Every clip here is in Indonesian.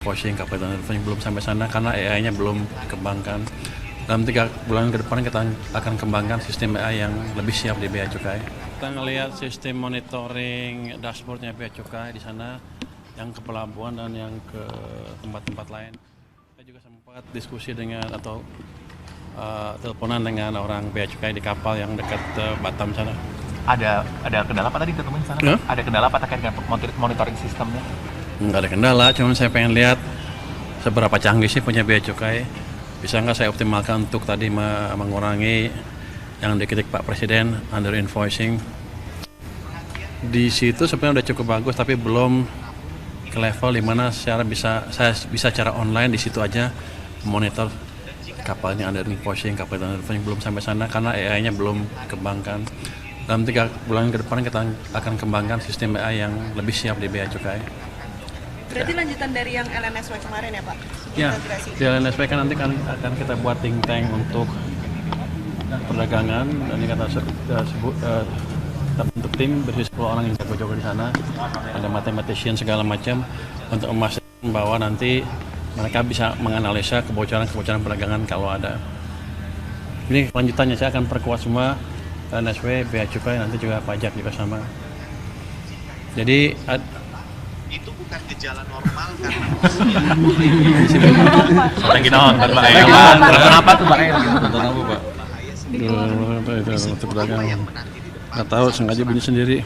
Posting Kapital belum sampai sana karena AI-nya belum dikembangkan. Dalam 3 bulan ke depan kita akan kembangkan sistem AI yang lebih siap di Bea Cukai. Kita ngelihat sistem monitoring dashboardnya Bea Cukai di sana, yang ke pelabuhan dan yang ke tempat-tempat lain. Saya juga sempat diskusi dengan atau teleponan dengan orang Bea Cukai di kapal yang dekat Batam sana. Ada kendala apa tadi ketemuin sana? Ya? Ada kendala apa terkait dengan monitoring sistemnya? Nggak ada kendala, cuma saya pengen lihat seberapa canggih sih punya Bea Cukai. Bisa nggak saya optimalkan untuk tadi mengurangi yang dikritik Pak Presiden, under invoicing. Di situ sebenarnya udah cukup bagus, tapi belum ke level dimana saya bisa secara online di situ aja monitor kapalnya under invoicing, Kapital belum sampai sana karena AI-nya belum dikembangkan. Dalam 3 bulan ke depan kita akan kembangkan sistem AI yang lebih siap di Bea Cukai. Berarti lanjutan dari yang LNSW kemarin ya Pak? Ya, Integrasi. di LNSP kan nanti akan kita buat think tank untuk perdagangan, dan ini kata kita bentuk tim berisi 10 orang yang jago-jago di sana, ada mathematician segala macam untuk memastikan bahwa nanti mereka bisa menganalisa kebocoran perdagangan kalau ada. Ini lanjutannya, saya akan perkuat semua LNSW, Bea Cukai, nanti juga pajak juga sama. Jadi itu bukan gejala normal kan? Lagi nonton Pak. Kenapa tuh Pak? Nonton apa Pak? Itu pedagang. Nggak tahu, sengaja bunyi sendiri.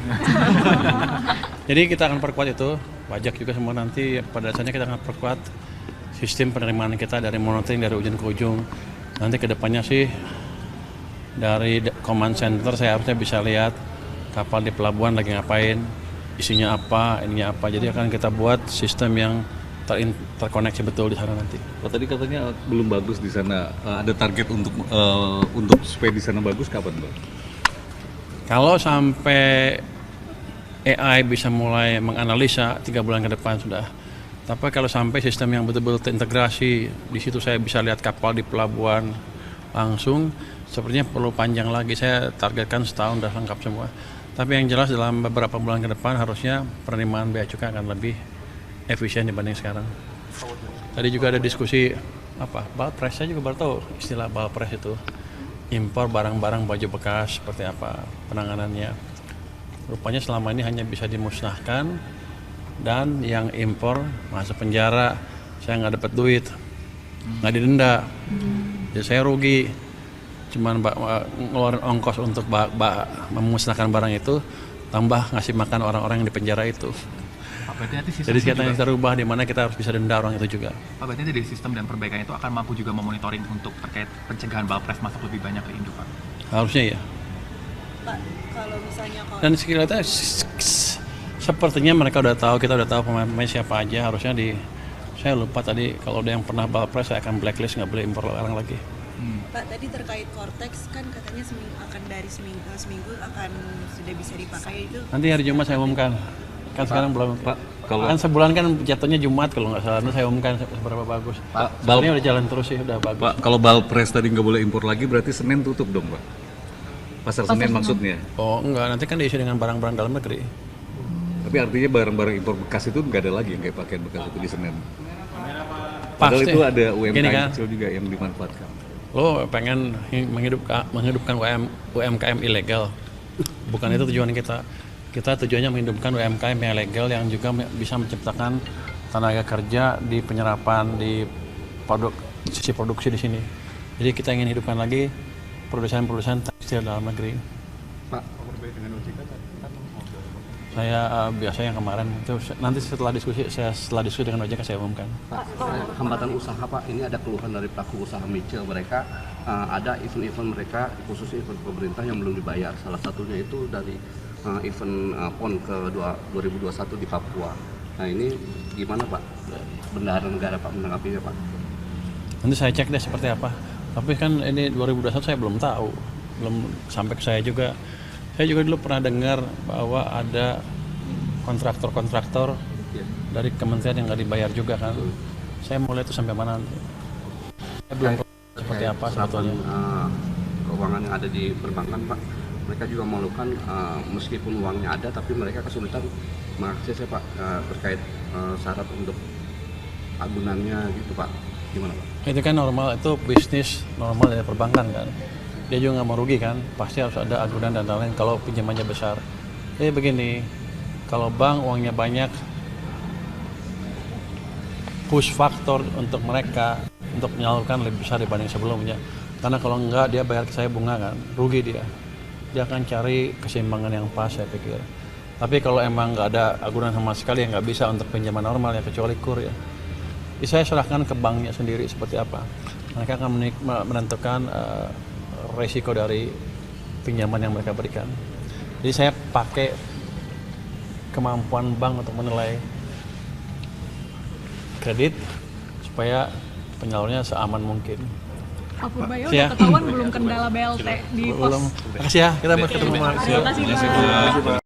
Jadi kita akan perkuat itu, pajak juga semua nanti. Pada dasarnya kita akan perkuat sistem penerimaan kita dari monitoring dari ujung ke ujung. Nanti kedepannya sih dari command center saya harusnya bisa lihat kapal di pelabuhan lagi ngapain, isinya apa, ininya apa. Jadi akan kita buat sistem yang terkoneksi betul di sana nanti. Oh, tadi katanya belum bagus di sana. Ada target untuk supaya di sana bagus kapan, Pak? Kalau sampai AI bisa mulai menganalisa 3 bulan ke depan sudah. Tapi kalau sampai sistem yang betul-betul terintegrasi, di situ saya bisa lihat kapal di pelabuhan langsung, sepertinya perlu panjang lagi. Saya targetkan setahun sudah lengkap semua. Tapi yang jelas dalam beberapa bulan ke depan harusnya penerimaan Bea Cukai akan lebih efisien dibanding sekarang. Tadi juga ada diskusi Balpres, saya juga baru tahu istilah Balpres itu. Impor barang-barang baju bekas seperti apa penanganannya. Rupanya selama ini hanya bisa dimusnahkan dan yang impor masuk penjara, saya nggak dapat duit, nggak didenda. Jadi saya rugi. Cuman ngeluarin ongkos untuk memusnahkan barang itu, tambah ngasih makan orang-orang yang di penjara itu. Pak, berarti nanti Jadi sekarang kita rubah di mana kita harus bisa denda orang itu juga. Pak, berarti dari sistem dan perbaikan itu akan mampu juga memonitoring untuk terkait pencegahan Balpres masuk lebih banyak ke Indo, Pak? Harusnya ya. Pak, kalau misalnya Dan sekiranya sepertinya mereka udah tahu, kita udah tahu pemain siapa aja. Harusnya saya lupa tadi kalau ada yang pernah Balpres saya akan blacklist, nggak boleh impor barang lagi. Pak, tadi terkait Cortex kan katanya seminggu akan sudah bisa dipakai itu. Nanti hari Jumat saya umumkan. Kan sekarang belum, Pak, kalau kan sebulan kan jatuhnya Jumat kalau nggak salah. Nanti saya umumkan seberapa bagus. Pak, Ini udah jalan terus sih, udah bagus. Pak, kalau Balpres tadi nggak boleh impor lagi, berarti Senin tutup dong, Pak? Pasar Senen maksudnya. Oh enggak, nanti kan diisi dengan barang-barang dalam negeri. Tapi artinya barang-barang impor bekas itu nggak ada lagi yang kayak pakaian bekas itu di Senin. Padahal Pasti. itu ada Gini UMKM kan, kecil juga yang dimanfaatkan. lo pengen menghidupkan UMKM ilegal, bukan itu tujuan kita. Kita tujuannya menghidupkan UMKM yang legal yang juga bisa menciptakan tenaga kerja di penyerapan, di sisi produksi di sini. Jadi kita ingin hidupkan lagi produsen tekstil dalam negeri. Pak, Saya biasanya yang kemarin itu nanti setelah diskusi dengan OJK saya umumkan. Pak, hambatan usaha Pak, ini ada keluhan dari pelaku usaha micil mereka, ada event-event mereka, khususnya event pemerintah yang belum dibayar. Salah satunya itu dari event PON ke 2021 di Papua. Nah ini gimana Pak, bendahara negara Pak menanggapinya Pak? Nanti saya cek deh seperti apa. Tapi kan ini 2021 saya belum tahu, belum sampai ke saya juga. Saya juga dulu pernah dengar bahwa ada kontraktor dari kementerian yang nggak dibayar juga kan. Saya mau lihat itu sampai mana nanti. Saya belum tahu seperti apa sebetulnya. Keuangan yang ada di perbankan Pak, mereka juga mengeluhkan meskipun uangnya ada, tapi mereka kesulitan mengaksesnya Pak, terkait syarat untuk agunannya gitu Pak. Gimana Pak? Itu kan normal, itu bisnis normal dari perbankan kan. Dia juga nggak mau rugi kan, pasti harus ada agunan dan lain-lain kalau pinjamannya besar. Jadi begini, kalau bank uangnya banyak, push faktor untuk mereka untuk menyalurkan lebih besar dibanding sebelumnya. Karena kalau enggak dia bayar ke saya bunga kan, rugi dia. Dia akan cari keseimbangan yang pas saya pikir. Tapi kalau emang nggak ada agunan sama sekali, ya nggak bisa untuk pinjaman normal ya, kecuali kur ya. Jadi saya serahkan ke banknya sendiri seperti apa. Mereka akan menentukan resiko dari pinjaman yang mereka berikan. Jadi saya pakai kemampuan bank untuk menilai kredit supaya penyalurnya seaman mungkin. Pak Purbayo Ya. udah ketahuan belum kendala BLT di pos? Belum. Makasih ya, kita mau ketemu. Terima kasih Pak.